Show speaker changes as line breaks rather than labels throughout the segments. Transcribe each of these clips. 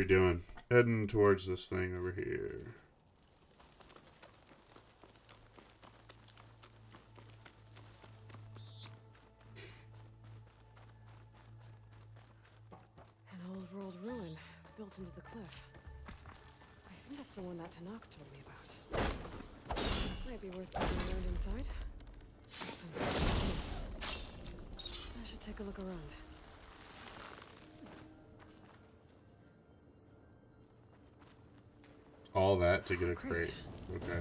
we doing? Heading towards this thing over here.
An old world ruin built into the cliff. I think that's the one that Tanakh told me about. Might be worth looking around inside. I should take a look around.
All that to get a crate. Okay.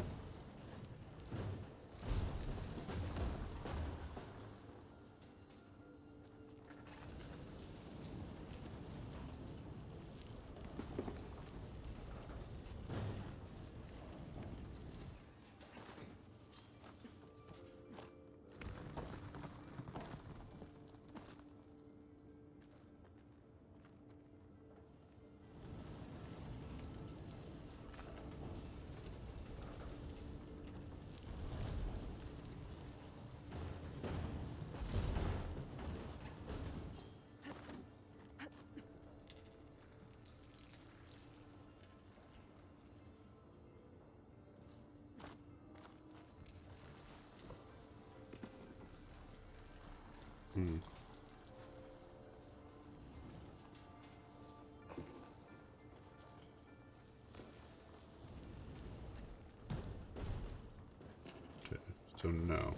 Hmm. Okay, so no.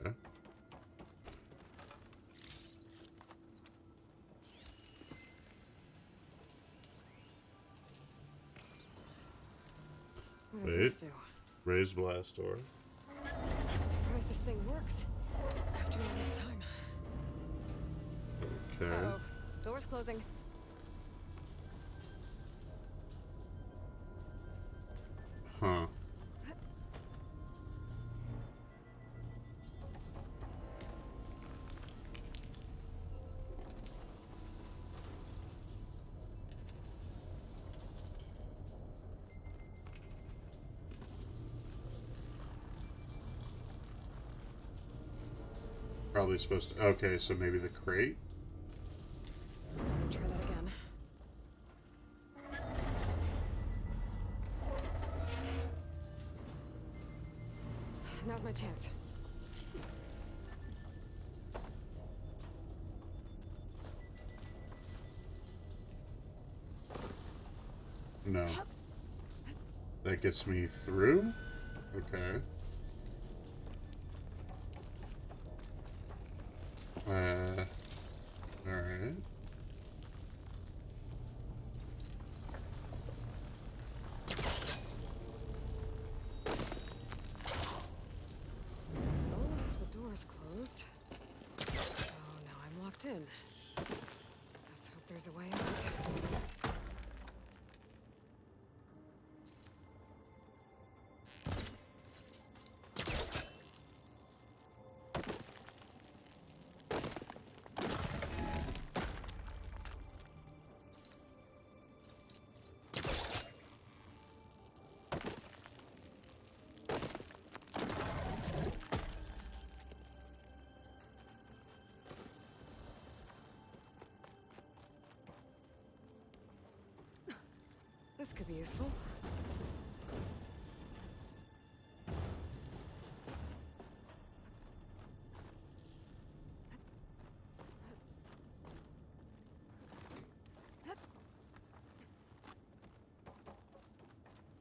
Okay.
What does this do?
Raised blast door.
I'm surprised this thing works. After all this time.
Okay.
Uh-oh. Door's closing.
Huh. Probably supposed to. Okay, so maybe the crate?
Try that again. Now's my chance.
No. That gets me through? Okay. Alright.
Oh, the door's closed. Oh, now I'm locked in. Let's hope there's a way out. This could be useful.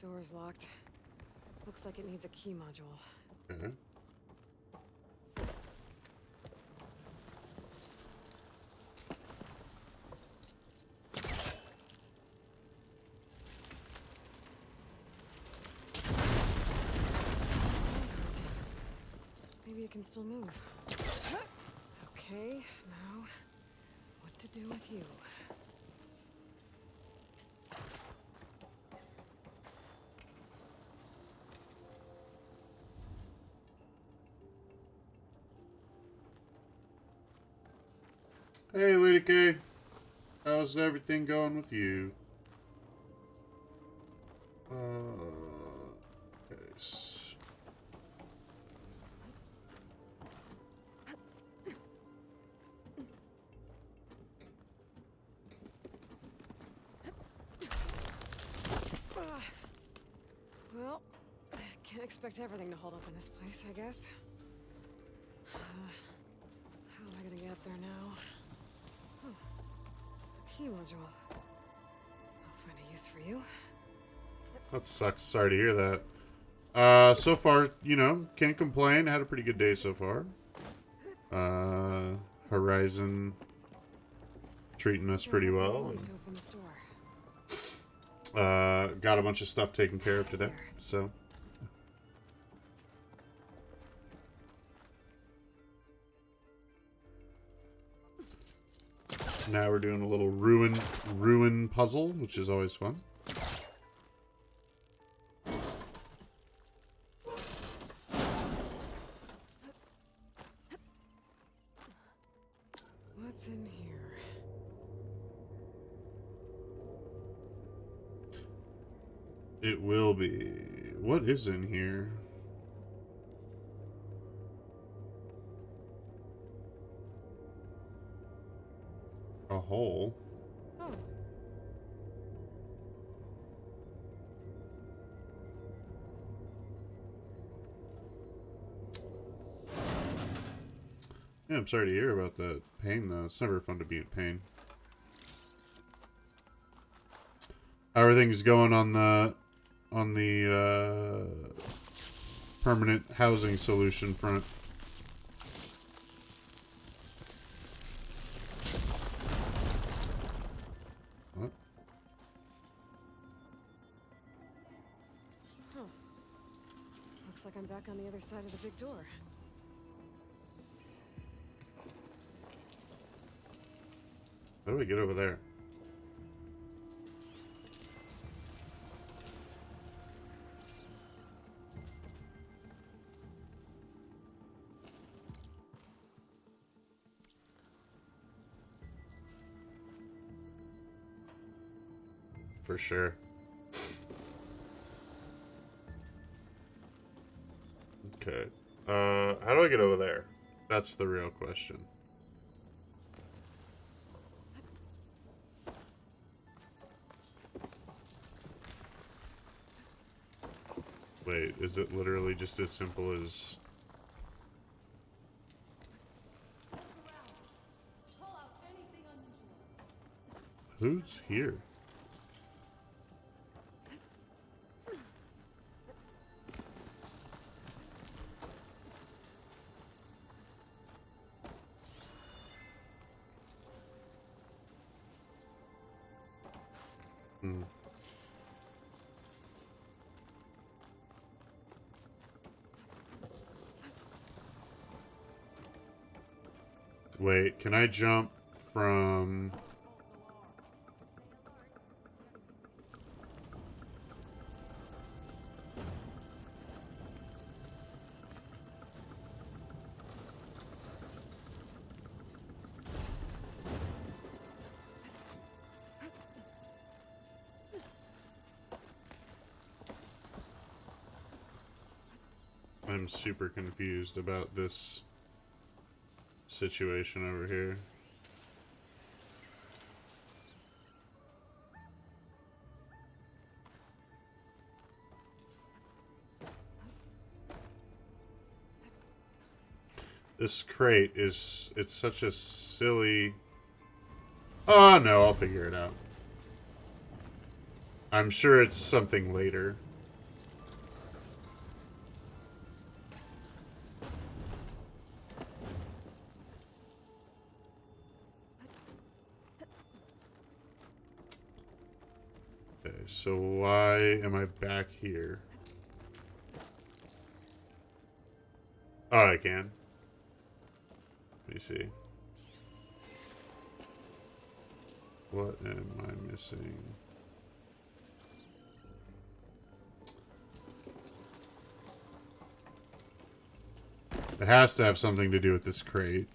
Door's locked. Looks like it needs a key module.
Okay.
Maybe it can still move. Okay, now what to do with you?
Hey, Lady K. How's everything going with you? Okay.
Well, I can't expect everything to hold up in this place, I guess. How am I gonna get up there now? Oh, a key module. I'll find a use for you.
That sucks. Sorry to hear that. So far, you know, can't complain. Had a pretty good day so far. Horizon treating us pretty well.
To open this door.
Got a bunch of stuff taken care of today, so. Now we're doing a little ruin puzzle, which is always fun.
What's in here?
It will be. What is in here? A hole.
Oh.
Yeah, I'm sorry to hear about that pain, though. It's never fun to be in pain. How are things going on the permanent housing solution front? What?
Huh. Looks like I'm back on the other side of the big door.
How do I get over there? For sure. Okay. How do I get over there? That's the real question. Wait, is it literally just as simple as... Who's here? Hmm. Wait, can I jump from... I'm super confused about this situation over here. This crate is... It's such a silly... Oh, no, I'll figure it out. I'm sure it's something later. Okay, so why am I back here? Oh, I can. Let me see. What am I missing? It has to have something to do with this crate.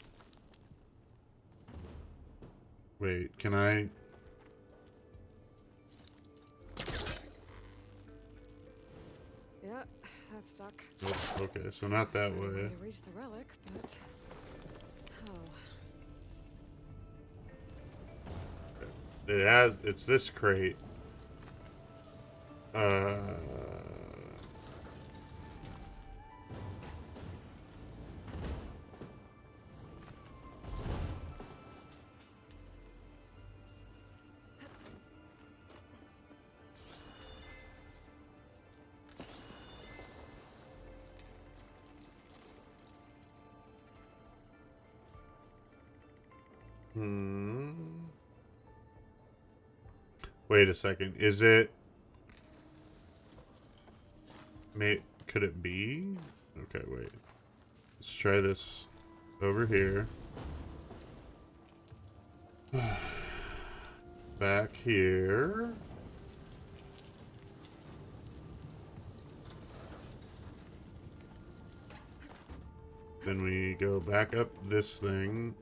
Wait, can I?
Yeah, that's stuck.
Oh, okay, so not that way.
I reached the relic, but how?
It has. It's this crate. Wait a second. Is it? Could it be? Okay, wait. Let's try this over here. Back here. Then we go back up this thing.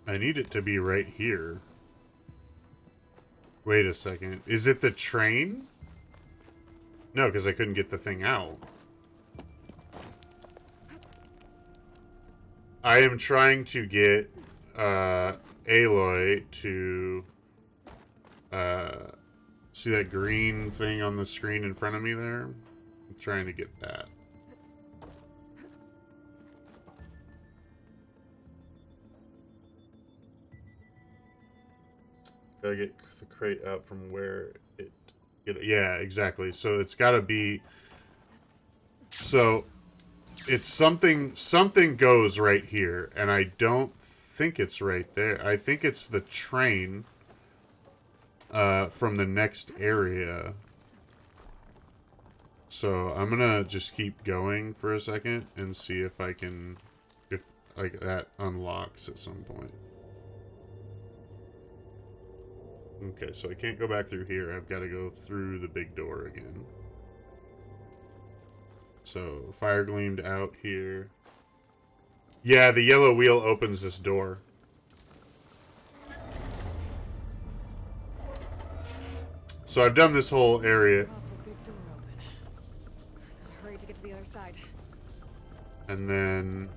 I need it to be right here. Wait a second. Is it the train? No, because I couldn't get the thing out. I am trying to get Aloy to see that green thing on the screen in front of me there? I'm trying to get that. Gotta get the crate out from where it... Yeah, exactly. So it's gotta be... So... It's something goes right here, and I don't think it's right there. I think it's the train from the next area. So I'm gonna just keep going for a second and see if I can, if like that unlocks at some point. Okay, so I can't go back through here. I've got to go through the big door again. So, fire gleamed out here. Yeah, the yellow wheel opens this door. So I've done this whole area.
Pop the big door open. Gotta hurry to get to the other side.
And then...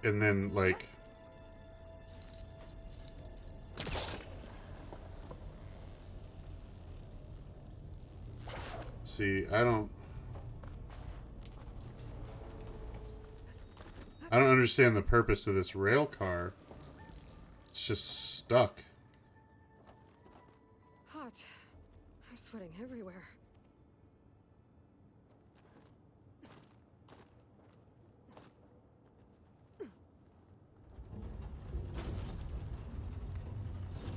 And then, like... See, I don't understand the purpose of this rail car. It's just stuck.
Hot. I'm sweating everywhere.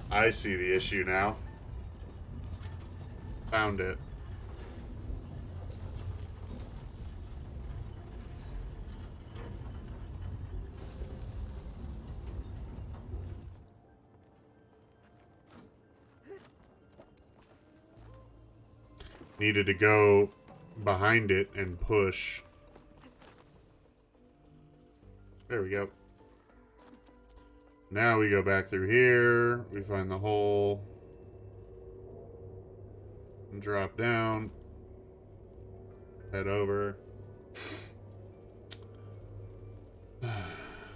I see the issue now. Found it. Needed to go behind it and push. There we go. Now we go back through here. We find the hole. And drop down. Head over.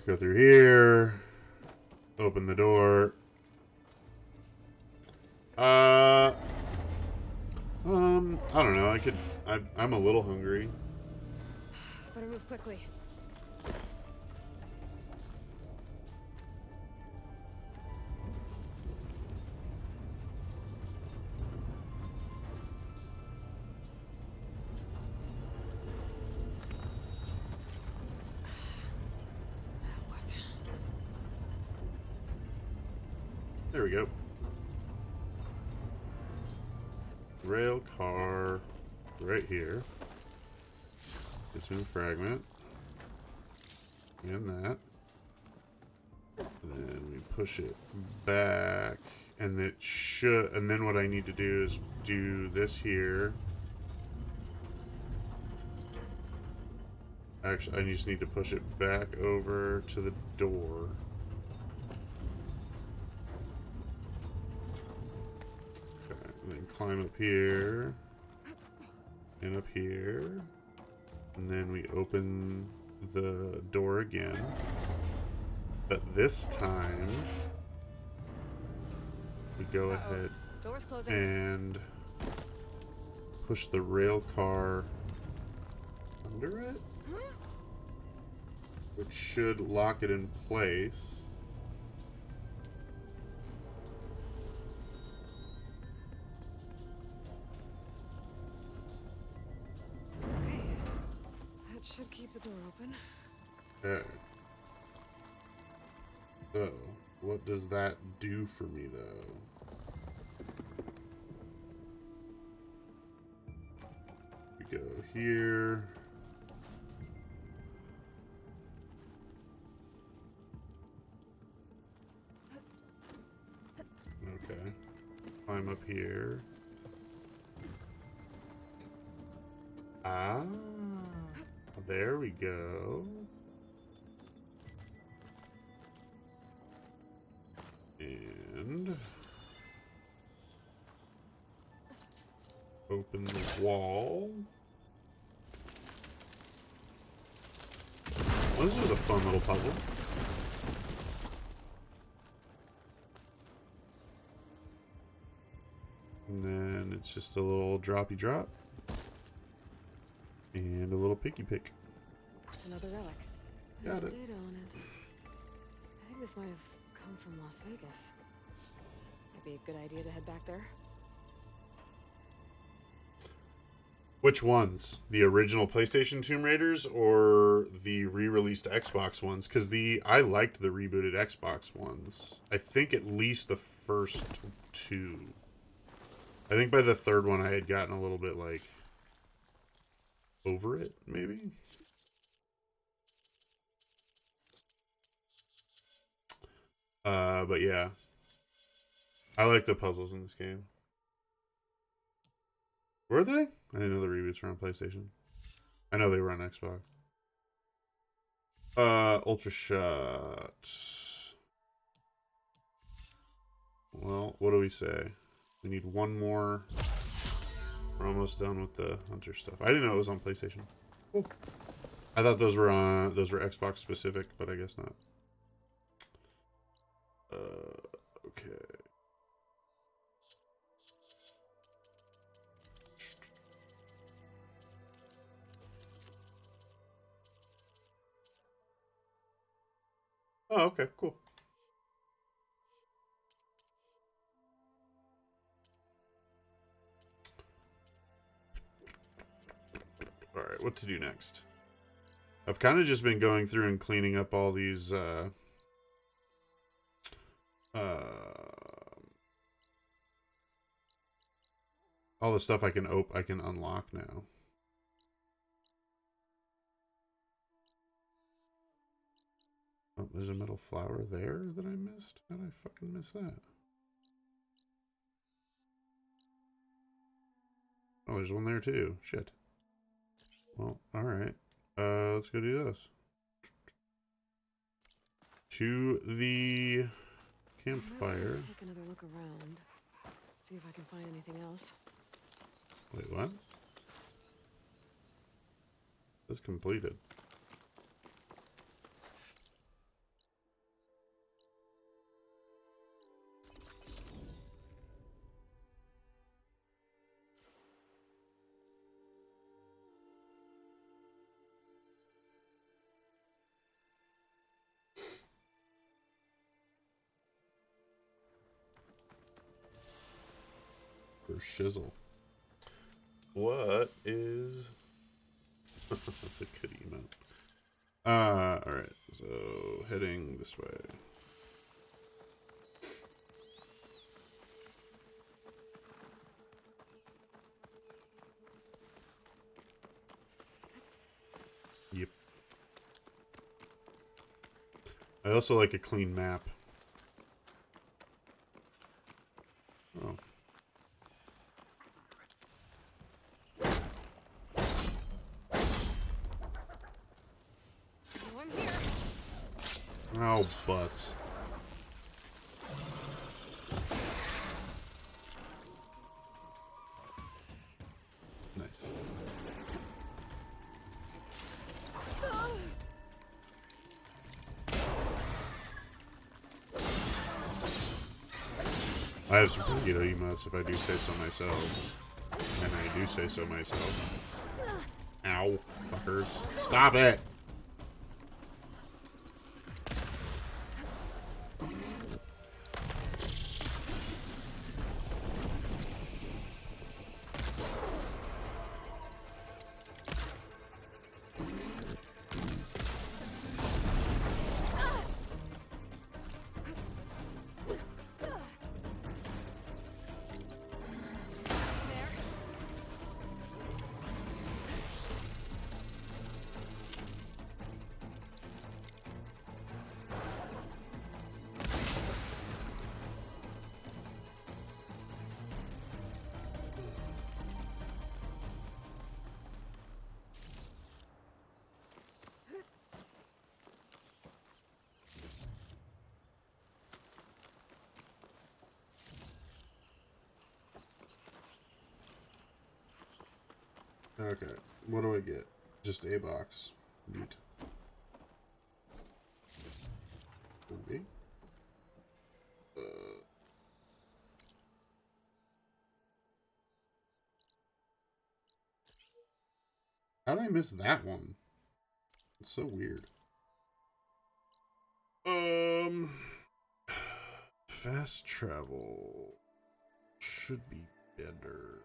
Go through here. Open the door. I don't know. I'm a little hungry.
Better move quickly.
There we go. Rail car right here. This one fragment. And that. And then we push it back. And it should, and then what I need to do is do this here. Actually, I just need to push it back over to the door. Okay, and then climb up here. And up here. And then we open the door again. But this time, we go ahead
Door's closing.
and push the rail car under it, which should lock it in place.
Okay. That should keep the door open.
Okay. So, what does that do for me, though? We go here. Okay. Climb up here. Ah, there we go. And open the wall. Well, this was a fun little puzzle. And then it's just a little droppy drop. And a little picky pick.
Another relic.
Got
There's
it.
data on it. I think this might have come from Las Vegas. Might be a good idea to head back there.
Which ones? The original PlayStation Tomb Raiders or the re-released Xbox ones? Because I liked the rebooted Xbox ones. I think at least the first two. I think by the third one I had gotten a little bit like over it, maybe. But yeah, I like the puzzles in this game. Were they? I didn't know the reboots were on PlayStation. I know they were on Xbox. Ultra Shot. Well, what do we say? We need one more. We're almost done with the Hunter stuff. I didn't know it was on PlayStation. Cool. I thought those were Xbox specific, but I guess not. Okay. Oh, okay, cool. All right, what to do next? I've kind of just been going through and cleaning up all these all the stuff I can unlock now. Oh, there's a metal flower there that I missed. How did I fucking miss that? Oh, there's one there too. Shit. Well, alright. Let's go do this. To the campfire.
Take another look around. See if I can find anything else.
Wait, what? It's completed. For shizzle. What is... That's a good emote. Alright, so heading this way. I also like a clean map. Oh.
Oh, I'm here.
Oh, butts. Nice. I have some pretty good emotes if I do say so myself. And I do say so myself. Ow, fuckers. Stop it! Okay, what do I get? Just a box. Neat. Okay. How did I miss that one? It's so weird. Fast travel should be better.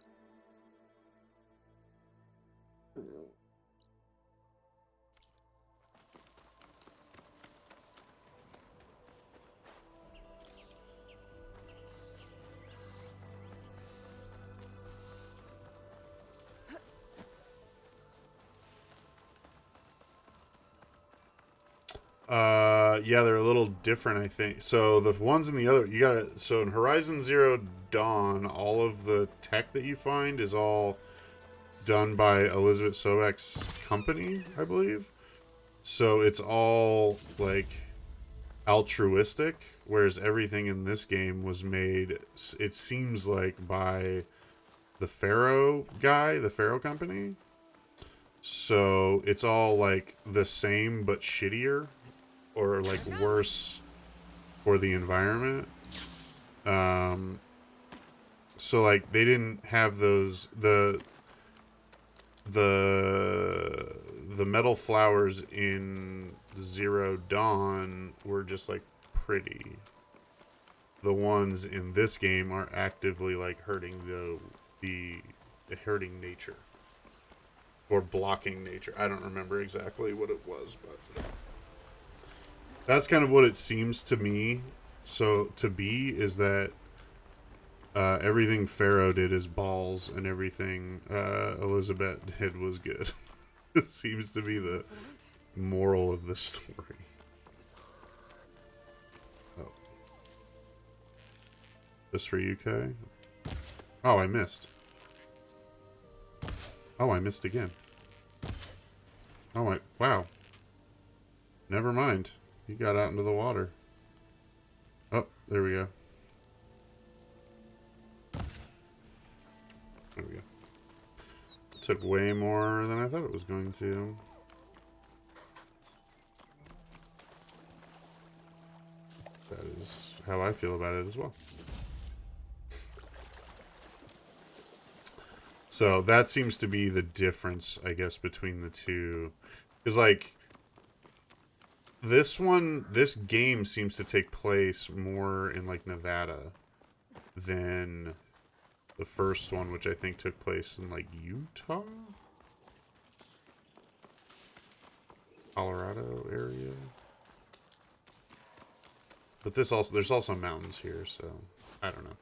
Yeah, they're a little different, I think. So the ones in the other, you gotta, so in Horizon Zero Dawn, all of the tech that you find is all done by Elizabeth Sobek's company, I believe. So it's all, like, altruistic, whereas everything in this game was made, it seems like, by the Pharaoh guy, the Pharaoh company. So it's all, like, the same but shittier, or, like, worse for the environment. So, like, they didn't have those, the metal flowers in Zero Dawn were just, like, pretty. The ones in this game are actively, like, hurting the hurting nature. Or blocking nature. I don't remember exactly what it was, but that's kind of what it seems to me. So to be is that everything Pharaoh did is balls, and everything Elizabeth did was good. It seems to be the moral of the story. Oh, just for UK? Oh, I missed. Oh, I missed again. Oh, wow. Never mind. He got out into the water. Oh, there we go. There we go. It took way more than I thought it was going to. That is how I feel about it as well. So that seems to be the difference, I guess, between the two. Is like, this game seems to take place more in, like, Nevada than the first one, which I think took place in, like, Utah? Colorado area? But this also, there's also mountains here, so I don't know.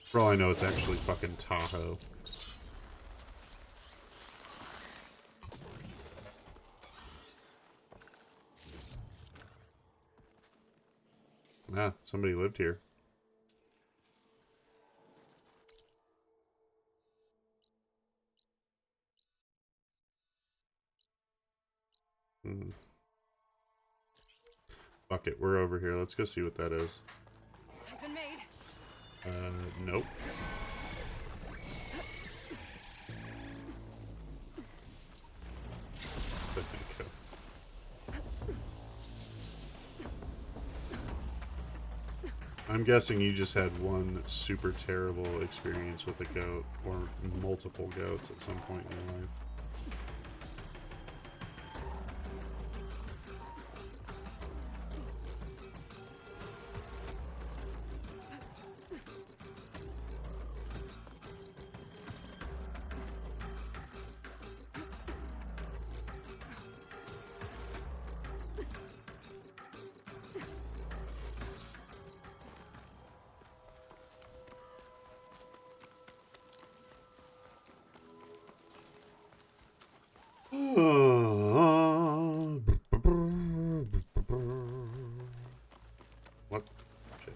For all I know, it's actually fucking Tahoe. Ah, somebody lived here. Hmm. Fuck it, we're over here. Let's go see what that is.
I've been made.
Nope. I'm guessing you just had one super terrible experience with a goat, or multiple goats at some point in your life. What? Shit.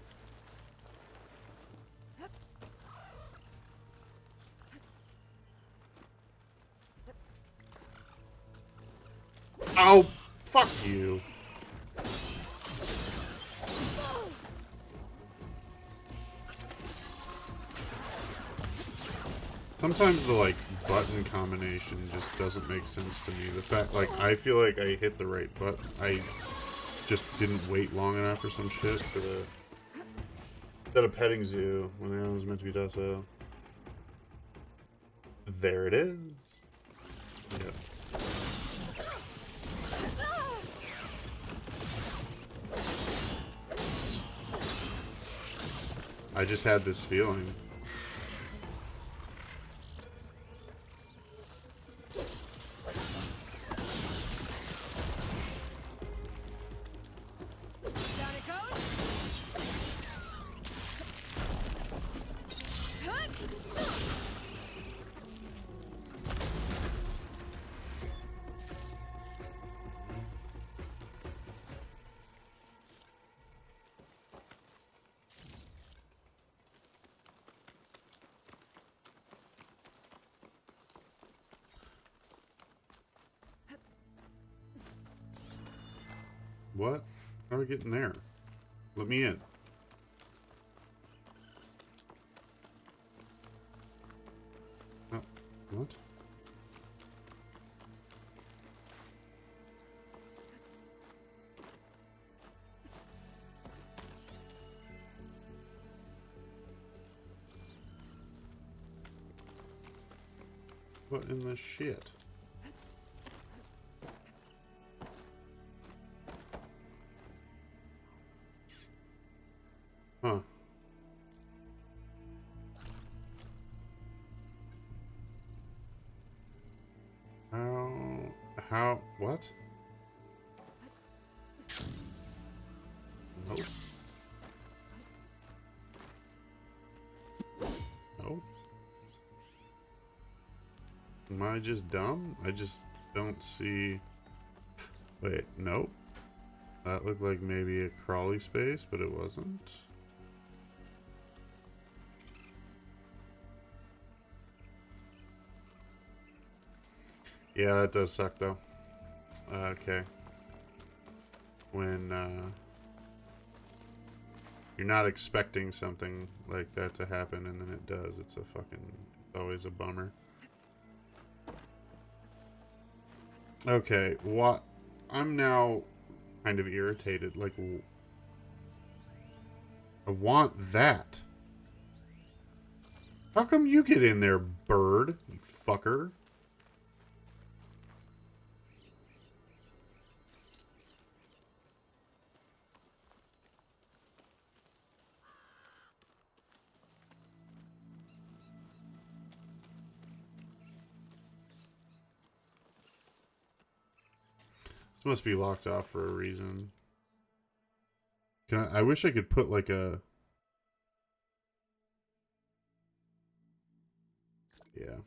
Oh, fuck you. Sometimes the, like, button combination just doesn't make sense to me. The fact, like, I feel like I hit the right button. I just didn't wait long enough for some shit for the... Instead of petting zoo when I was meant to be docile. There it is. Yep. I just had this feeling.
Down it goes.
What? How do I get in there? Let me in. Oh, what? What in the shit? Huh. What? Nope. Nope. Am I just dumb? I just don't see... Wait, nope. That looked like maybe a crawly space, but it wasn't. Yeah, that does suck, though. Okay. When, you're not expecting something like that to happen, and then it does. It's a fucking... always a bummer. Okay, what... I'm now kind of irritated. Like, I want that. How come you get in there, bird? You fucker. This must be locked off for a reason. I wish I could put like a... Yeah.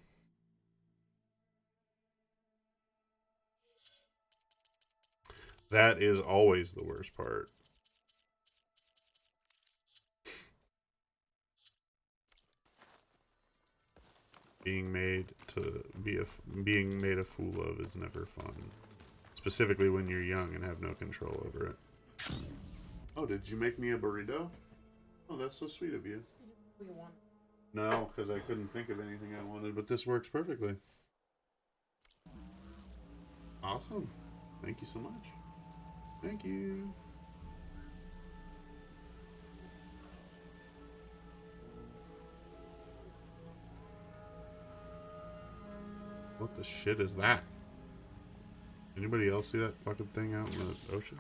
That is always the worst part. being made a fool of is never fun. Specifically when you're young and have no control over it. Oh, did you make me a burrito? Oh, that's so sweet of you.
We want.
No, because I couldn't think of anything I wanted, but this works perfectly. Awesome. Thank you so much. Thank you. What the shit is that? Anybody else see that fucking thing out in the ocean?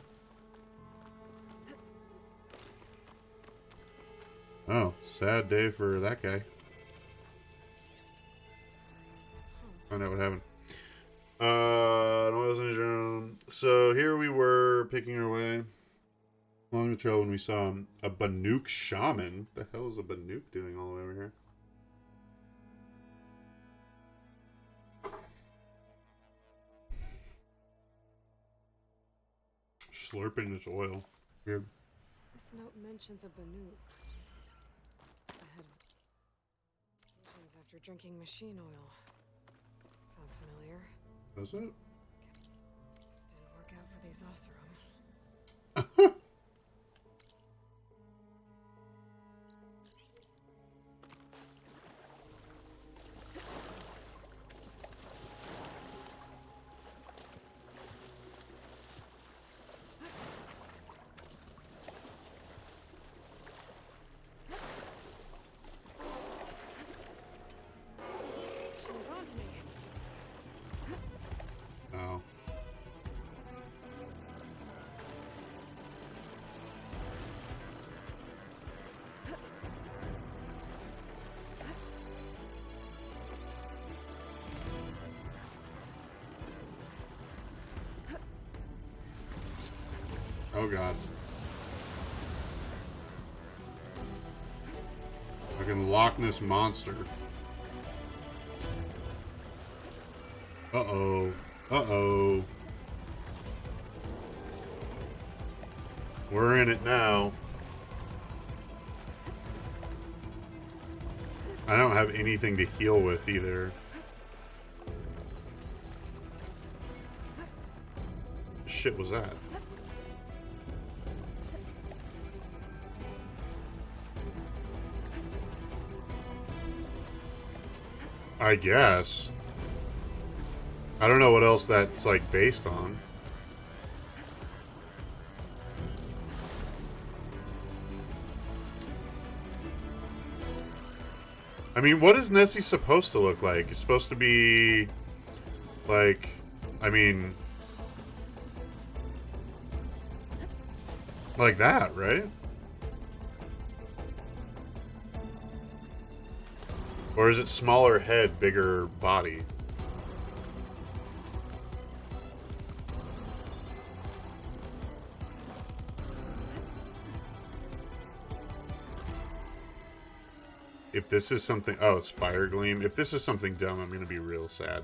Oh, sad day for that guy. Find out what happened. So here we were picking our way along the trail when we saw a Banuk shaman. The hell is a Banuk doing all the way over here? Slurping this oil. Weird.
This note mentions a Banuk. I had visions after drinking machine oil. Sounds familiar.
That's it.
Guess it didn't work out for these Oseram. She was on to me.
Oh. Oh god. Fucking Loch Ness monster. Uh-oh. Uh-oh. We're in it now. I don't have anything to heal with either. What shit was that? I guess. I don't know what else that's like based on. I mean, what is Nessie supposed to look like? It's supposed to be like, I mean, like that, right? Or is it smaller head, bigger body? If this is something... Oh, it's Fire Gleam. If this is something dumb, I'm going to be real sad.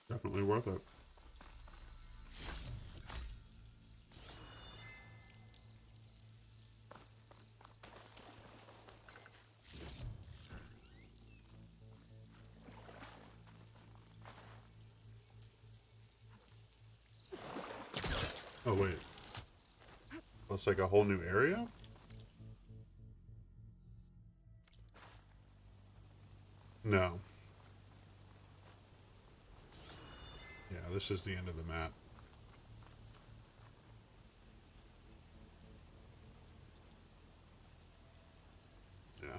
Definitely worth it. Oh, wait. That's like a whole new area? No. Yeah, this is the end of the map. Yeah.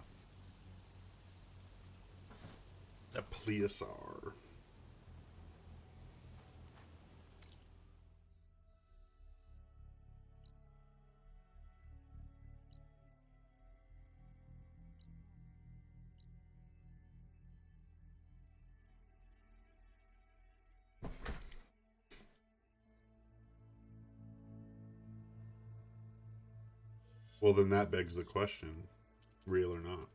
The Plesiosaur. Well, then that begs the question, real or not?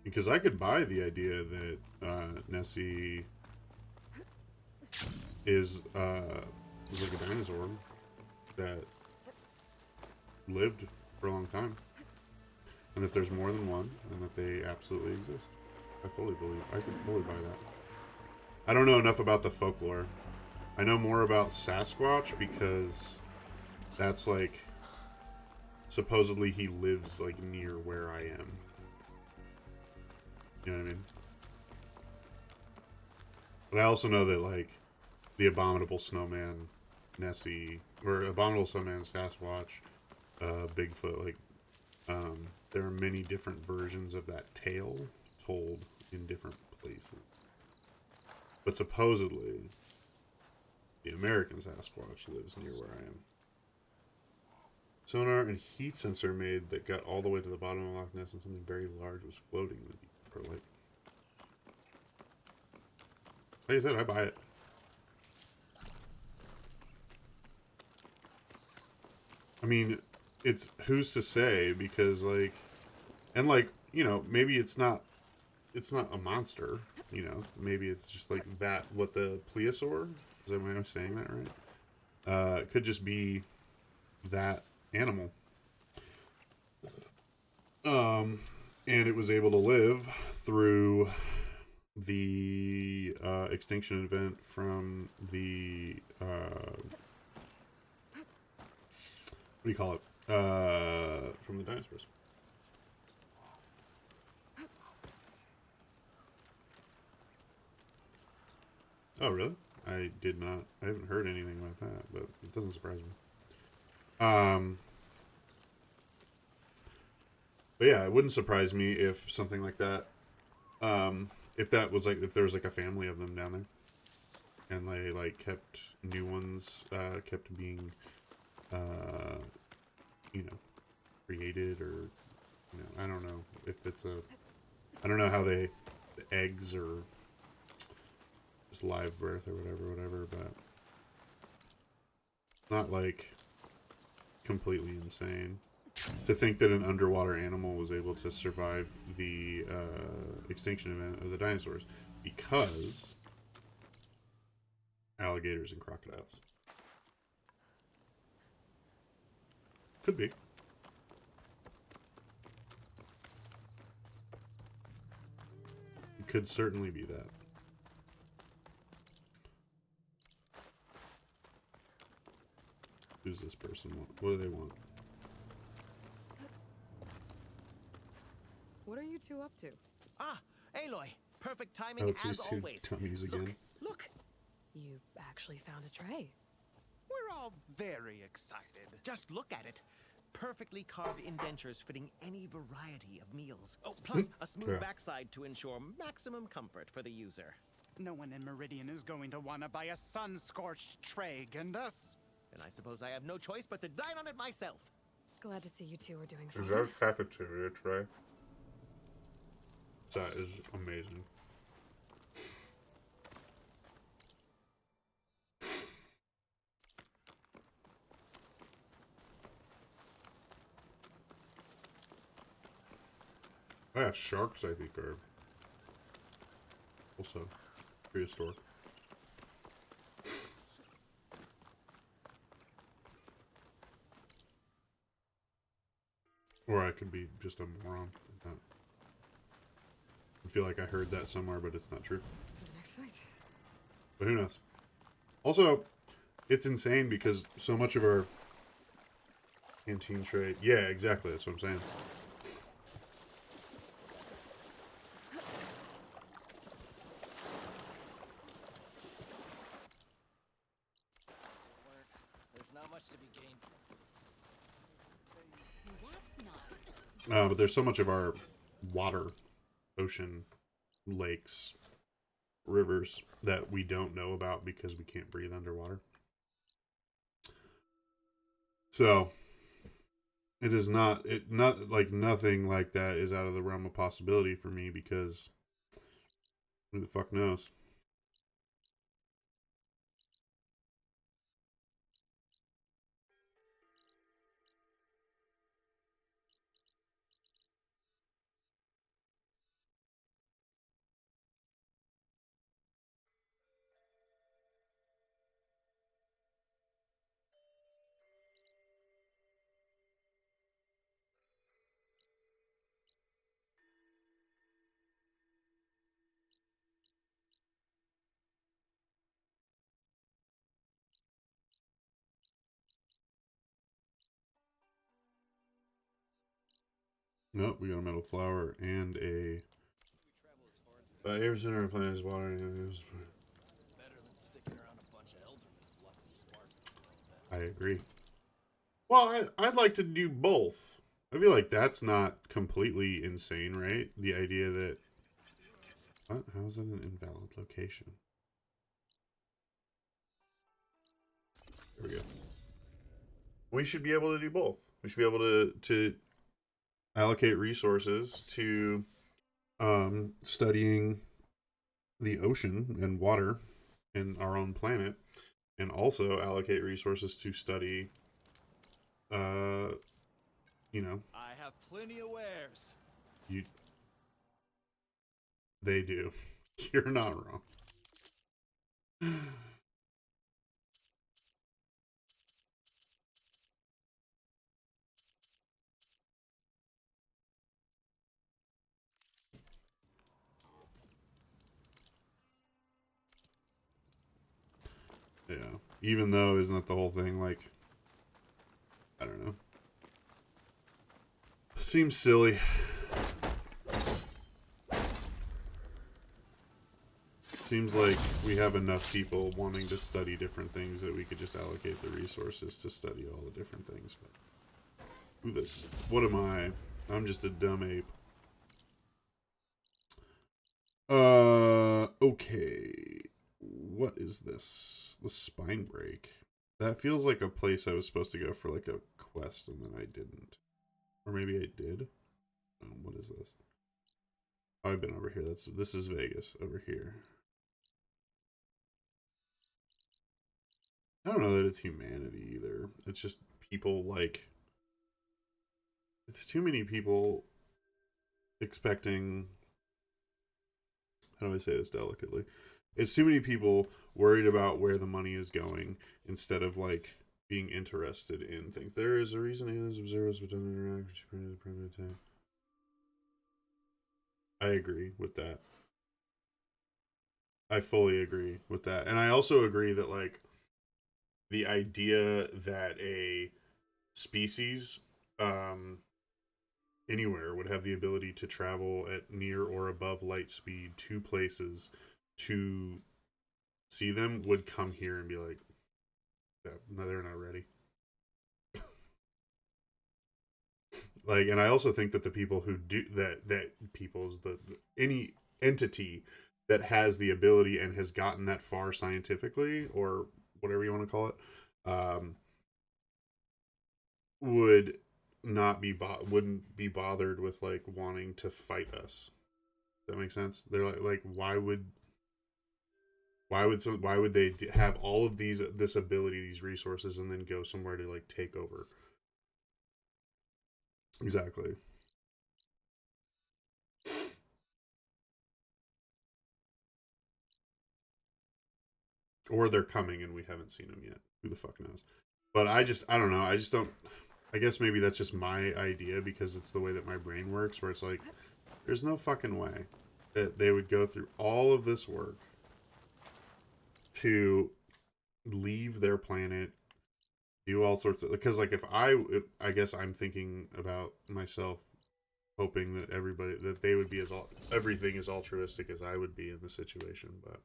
Because I could buy the idea that Nessie is like a dinosaur that lived for a long time, and that there's more than one, and that they absolutely exist. I could fully buy that. I don't know enough about the folklore. I know more about Sasquatch because that's like supposedly he lives like near where I am. You know what I mean? But I also know that like the Abominable Snowman, Nessie, or Abominable Snowman, Sasquatch, Bigfoot, like there are many different versions of that tale told in different places. But supposedly, the American Sasquatch lives near where I am. Sonar and heat sensor made that got all the way to the bottom of Loch Ness, and something very large was floating in the deep pearl lake. Like I said, I buy it. I mean, it's who's to say, because like, and like, you know, maybe it's not a monster, you know, maybe it's just like that, what the plesiosaur, am I saying that right? It could just be that animal. And it was able to live through the extinction event from the what do you call it? From the dinosaurs. Oh, really? I did not. I haven't heard anything about that, but it doesn't surprise me. But yeah, it wouldn't surprise me if something like that, if that was like, if there was like a family of them down there, and they like kept new ones, kept being, you know, created, or you know, I don't know if it's I don't know how the eggs or just live birth or whatever, but not like completely insane to think that an underwater animal was able to survive the extinction event of the dinosaurs, because alligators and crocodiles. Could be. It could certainly be that. Who's this person want? What do they want?
What are you two up to?
Ah, Aloy. Perfect timing
Oh, it's
as
these two
always.
tummies again.
Look.
You actually found a tray.
We're all very excited. Just look at it. Perfectly carved indentures fitting any variety of meals. Oh, plus a smooth backside to ensure maximum comfort for the user.
No one in Meridian is going to want to buy a sun-scorched tray, Gundus.
And I suppose I have no choice but to dine on it myself.
Glad to see you two are doing fine.
Is that a cafeteria tray? That is amazing. Oh yeah, sharks I think are also prehistoric. Or I could be just a moron. I feel like I heard that somewhere, but it's not true.
The next fight.
But who knows? Also, it's insane because so much of our canteen trade... Yeah, exactly. That's what I'm saying.
There's not much to be gained.
But there's so much of our water, ocean, lakes, rivers that we don't know about because we can't breathe underwater. So it is not like nothing like that is out of the realm of possibility for me, because who the fuck knows? Nope, we got a metal flower and a... air center plants, water... I agree. Well, I'd like to do both. I feel like that's not completely insane, right? The idea that... What? How is that an invalid location? There we go. We should be able to do both. We should be able to allocate resources to studying the ocean and water and our own planet, and also allocate resources to study, you know...
I have plenty of wares.
They do. You're not wrong. Yeah. Even though, isn't that the whole thing? Like, I don't know. Seems silly. Seems like we have enough people wanting to study different things that we could just allocate the resources to study all the different things. But, ooh, this. What am I? I'm just a dumb ape. Okay. What is this? The spine break. That feels like a place I was supposed to go for like a quest and then I didn't. Or maybe I did. What is this? Oh, I've been over here. This is Vegas over here. I don't know that it's humanity either. It's just people like... It's too many people expecting... How do I say this delicately? It's too many people worried about where the money is going instead of like being interested in things. There is a reason aliens observers but don't interact with the primitive time. I agree with that. I fully agree with that. And I also agree that like the idea that a species anywhere would have the ability to travel at near or above light speed to places to see them would come here and be like, no, they're not ready. Like, and I also think that the people who do that people's any entity that has the ability and has gotten that far scientifically or whatever you want to call it, would not be wouldn't be bothered with like wanting to fight us. Does that make sense? They're like why would they have all of this ability, these resources, and then go somewhere to like take over? Exactly. Or they're coming and we haven't seen them yet. Who the fuck knows? But I don't know. I just don't. I guess maybe that's just my idea because it's the way that my brain works, where it's like, there's no fucking way that they would go through all of this work to leave their planet, do all sorts of... Because like if I guess I'm thinking about myself, hoping that that they would be everything as altruistic as I would be in the situation, but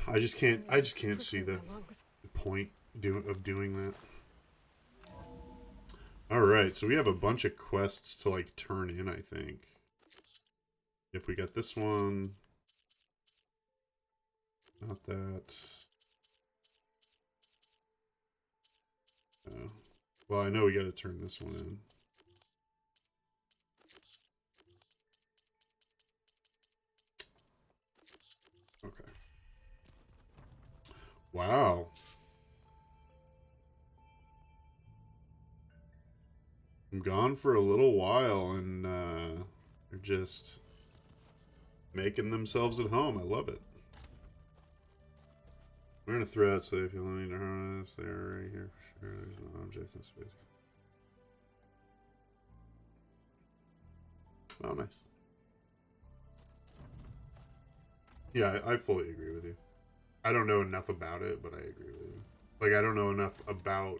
I just can't see the point of doing that. Alright, so we have a bunch of quests to like turn in, I think. If we got this one. Not that. Well, I know we gotta turn this one in. Okay. Wow. I'm gone for a little while and they're just making themselves at home. I love it. We're gonna throw out so if you need to harness, they're right here for sure. There's an object in space. Oh, nice. Yeah, I fully agree with you. I don't know enough about it, but I agree with you. Like, I don't know enough about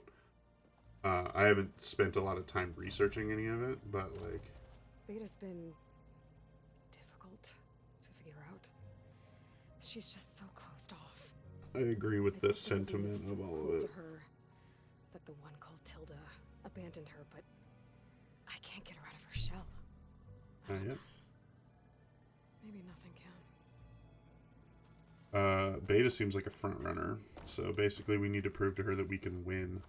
I haven't spent a lot of time researching any of it, but like,
Beta's been difficult to figure out. She's just so closed off.
I agree with
I
the
think because
sentiment
it's
of all
cruel
of
to
it.
her that the one called Tilda abandoned her, but I can't get her out of her shell.
Not yet.
Maybe nothing can.
Beta seems like a front runner, so basically we need to prove to her that we can win.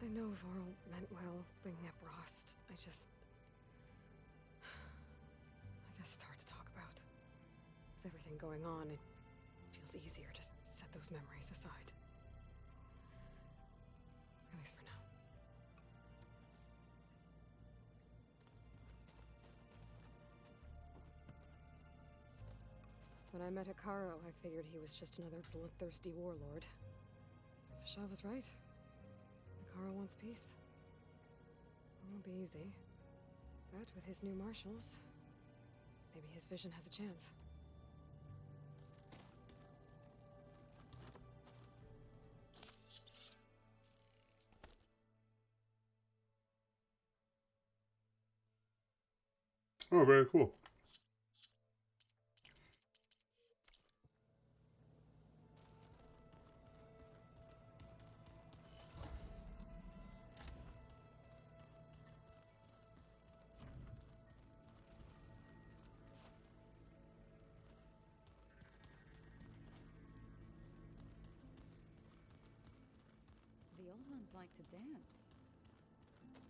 I know Varl meant well bringing up Rost. I guess it's hard to talk about. With everything going on, it feels easier to set those memories aside. At least for now. When I met Hikaru, I figured he was just another bloodthirsty warlord. Fashaw was right. Hikaru wants peace. It won't be easy. But with his new marshals, maybe his vision has a chance.
Oh, very cool.
The old ones like to dance.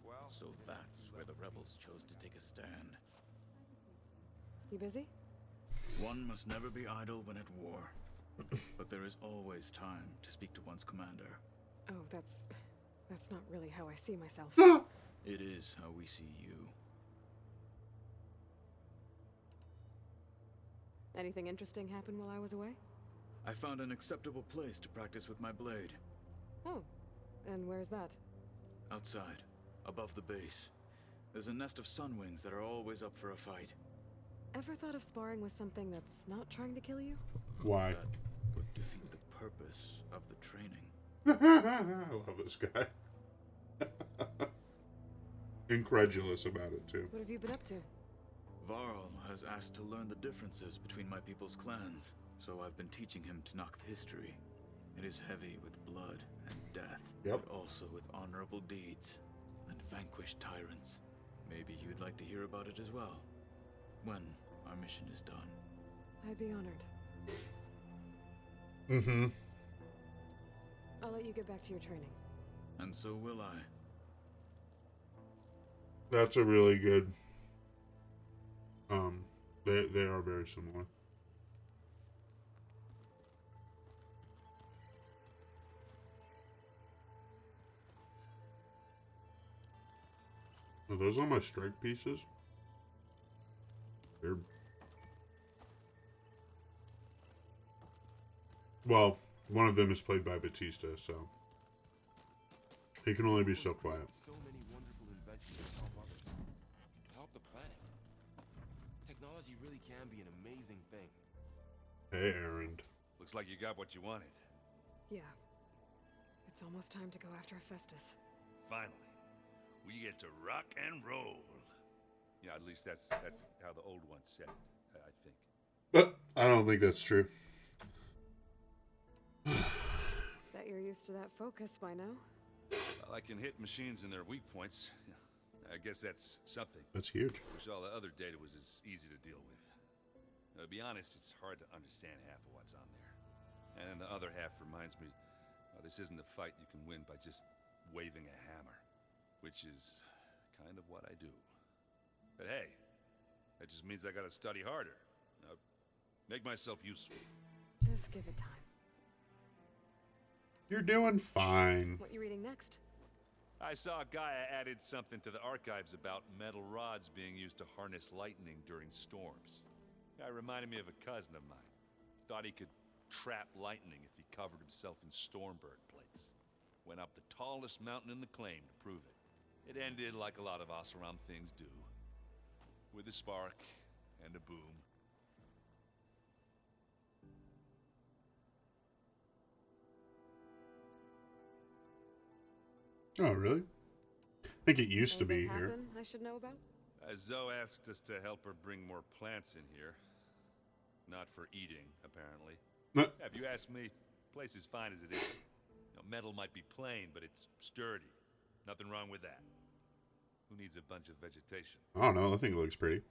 Well,
So that's where the rebels chose to take a stand.
You busy?
One must never be idle when at war. But there is always time to speak to one's commander.
Oh, that's not really how I see myself.
It is how we see you.
Anything interesting happen while I was away?
I found an acceptable place to practice with my blade.
Oh, and where's that?
Outside, above the base. There's a nest of sunwings that are always up for a fight.
Ever thought of sparring with something that's not trying to kill you?
Why?
That would defeat the purpose of the training.
I love this guy. Incredulous about it, too.
What have you been up to?
Varl has asked to learn the differences between my people's clans, so I've been teaching him Tanakh history. It is heavy with blood and death,
Yep.
but also with honorable deeds and vanquished tyrants. Maybe you'd like to hear about it as well, when our mission is done.
I'd be honored.
Mm-hmm.
I'll let you get back to your training.
And so will I.
That's a really good... They are very similar. Are those all my strike pieces? They're... Well, one of them is played by Batista, so... He can only be so quiet.
So many wonderful inventions to help others, to help the planet. Technology really can be an amazing thing.
Hey, Aaron.
looks like you got what you wanted.
Yeah. It's almost time to go after Hephaestus.
Finally, we get to rock and roll. Yeah, at least that's how the old one said it, I think.
But I don't think that's true.
Bet you're used to that focus by now.
Well, I can hit machines in their weak points. I guess that's something.
That's huge.
Wish all the other data was as easy to deal with. To be honest, it's hard to understand half of what's on there. And the other half reminds me, this isn't a fight you can win by just waving a hammer. Which is kind of what I do. But hey, that just means I gotta study harder. Make myself useful.
Just give it time.
You're doing fine.
What you reading next?
I saw Gaia added something to the archives about metal rods being used to harness lightning during storms. Guy reminded me of a cousin of mine. Thought he could trap lightning if he covered himself in stormburn plates. Went up the tallest mountain in the claim to prove it. It ended like a lot of Oseram things do. With a spark and a boom.
Oh, really? I think it used to be
Anything
here.
happen I should know about?
Zoe asked us to help her bring more plants in here. Not for eating, apparently.
Huh.
Yeah, if you ask me, the place is fine as it is. You know, metal might be plain, but it's sturdy. Nothing wrong with that. Who needs a bunch of vegetation?
I don't know. I think it looks pretty.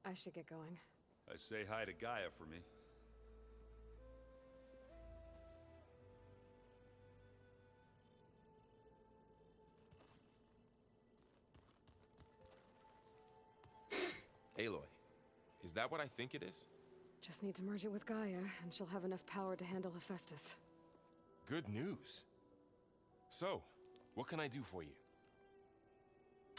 I should get going.
Say hi to Gaia for me.
Aloy, is that what I think it is?
Just need to merge it with Gaia, and she'll have enough power to handle Hephaestus.
Good news. So, what can I do for you?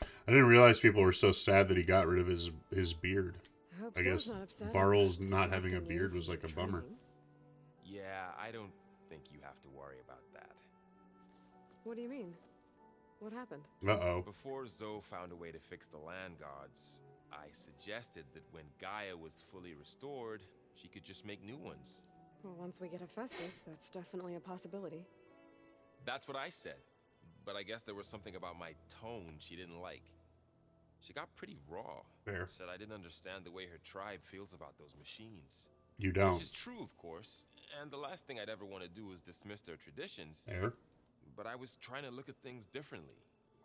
I didn't realize people were so sad that he got rid of his beard.
I hope
I
Zoe's
guess
not upset.
Varl's
I'm
not having a
distracting you
beard
from
was like
your
a bummer.
training.
Yeah, I don't think you have to worry about that.
What do you mean? What happened?
Uh-oh.
Before Zoe found a way to fix the land gods, I suggested that when Gaia was fully restored, she could just make new ones.
Well, once we get Hephaestus, that's definitely a possibility.
That's what I said. But I guess there was something about my tone she didn't like. She got pretty raw.
Fair.
Said I didn't understand the way her tribe feels about those machines.
You don't.
Which is true, of course. And the last thing I'd ever want to do is dismiss their traditions.
Fair.
But I was trying to look at things differently.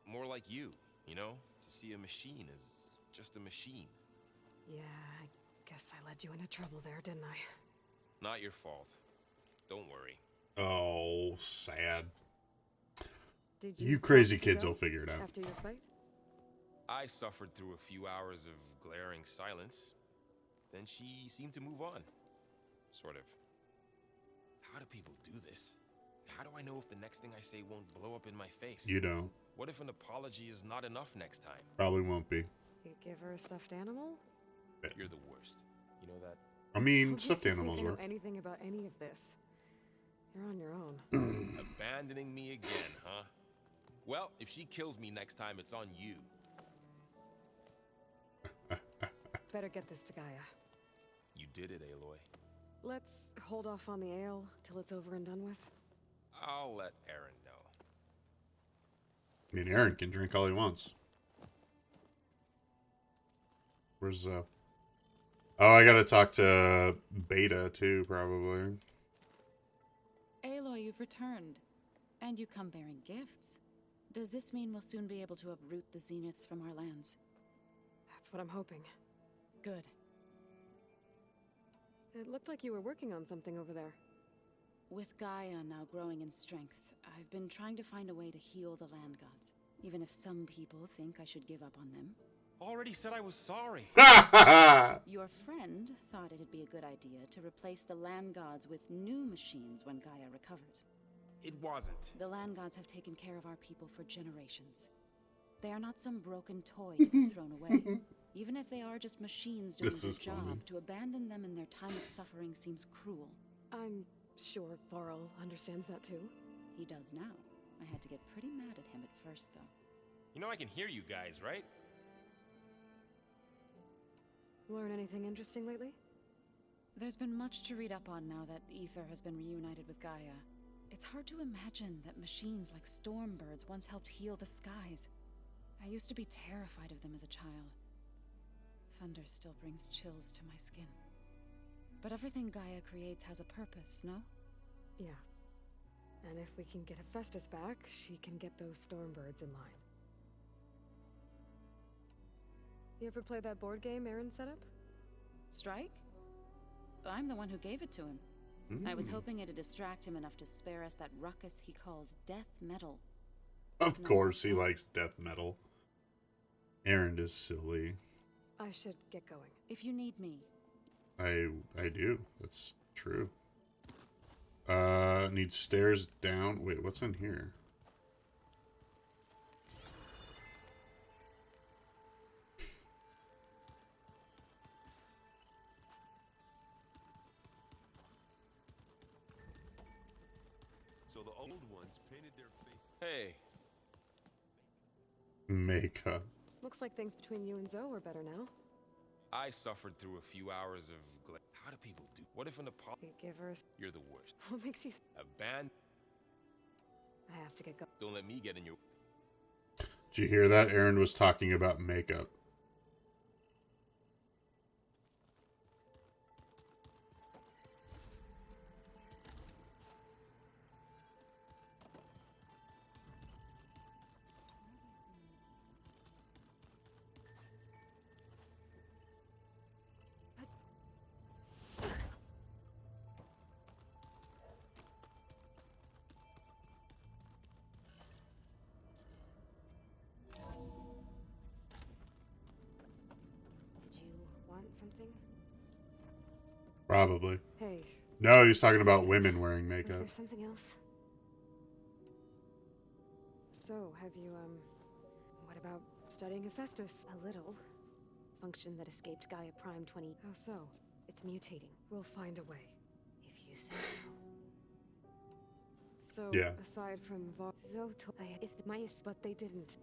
More like you know? To see a machine as just a machine.
Yeah, I guess I led you into trouble there, didn't I?
Not your fault. Don't worry.
Oh, sad.
Did
You
talk
crazy
to
kids
Zoe
will figure it out.
after your fight?
I suffered through a few hours of glaring silence. Then she seemed to move on. Sort of. How do people do this? How do I know if the next thing I say won't blow up in my face?
You don't.
What if an apology is not enough next time?
Probably won't be.
You give her a stuffed animal?
You're the worst. You know that?
I mean,
What
stuffed
makes you
animals
think I know
work.
anything about any of this? You're on your own.
Abandoning me again, huh? Well, if she kills me next time, it's on you.
Better get this to Gaia.
You did it, Aloy.
Let's hold off on the ale till it's over and done with.
I'll let Aaron know.
I mean, Aaron can drink all he wants. Where's, Oh, I gotta talk to Beta, too, probably.
Aloy, you've returned. And you come bearing gifts. Does this mean we'll soon be able to uproot the Zeniths from our lands?
That's what I'm hoping.
Good.
It looked like you were working on something over there.
With Gaia now growing in strength, I've been trying to find a way to heal the land gods. Even if some people think I should give up on them.
Already said I was sorry.
Your friend thought it'd be a good idea to replace the land gods with new machines when Gaia recovers.
It wasn't.
The land gods have taken care of our people for generations. They are not some broken toy to be thrown away. Even if they are just machines doing
This
their
is
job,
funny.
to abandon them in their time of suffering seems cruel.
I'm sure Varl understands that too.
He does now. I had to get pretty mad at him at first, though.
You know I can hear you guys, right?
Learn anything interesting lately?
There's been much to read up on now that Ether has been reunited with Gaia. It's hard to imagine that machines like Stormbirds once helped heal the skies. I used to be terrified of them as a child. Thunder still brings chills to my skin. But everything Gaia creates has a purpose, no?
Yeah. And if we can get Hephaestus back, she can get those Stormbirds in line. You ever play that board game Aaron set up?
Strike? I'm the one who gave it to him. I was hoping it'd distract him enough to spare us that ruckus he calls death metal.
Of course he likes death metal. Aaron is silly.
I should get going.
If you need me,
I do. That's true. Need stairs down. Wait, what's in here?
So the old ones painted their face.
Hey,
Makeup.
Looks like things between you and Zoe are better now.
I suffered through a few hours of How do people do? What if an apology?
You give her a...
You're the worst.
What makes you...
Abandon.
I have to get going.
Don't let me get in your...
Did you hear that? Aaron was talking about makeup.
Did you want something?
Probably.
Hey,
No, he's talking about women wearing
was
makeup.
there something else? So, have you, what about studying Hephaestus? A little. Function that escaped Gaia Prime 20. How so? It's mutating. We'll find a way. If you say so. So,
Yeah.
aside from if the mice, but they didn't.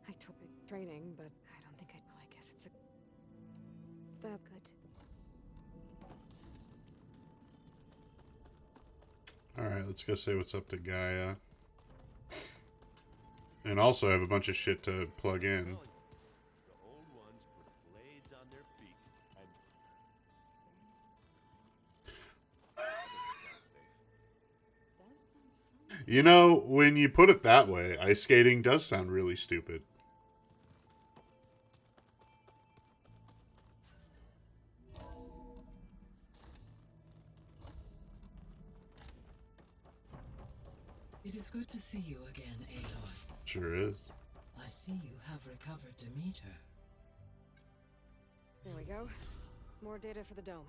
I took the training, but I don't think well, I guess it's that good.
Alright, let's go say what's up to Gaia. And also I have a bunch of shit to plug in.
The old ones put blades on their feet and
You know, when you put it that way, ice skating does sound really stupid.
It is good to see you again, Aloy.
Sure is.
I see you have recovered Demeter.
There we go. More data for the dome.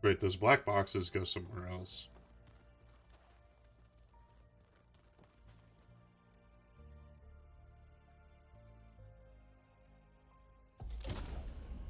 Wait, those black boxes go somewhere else.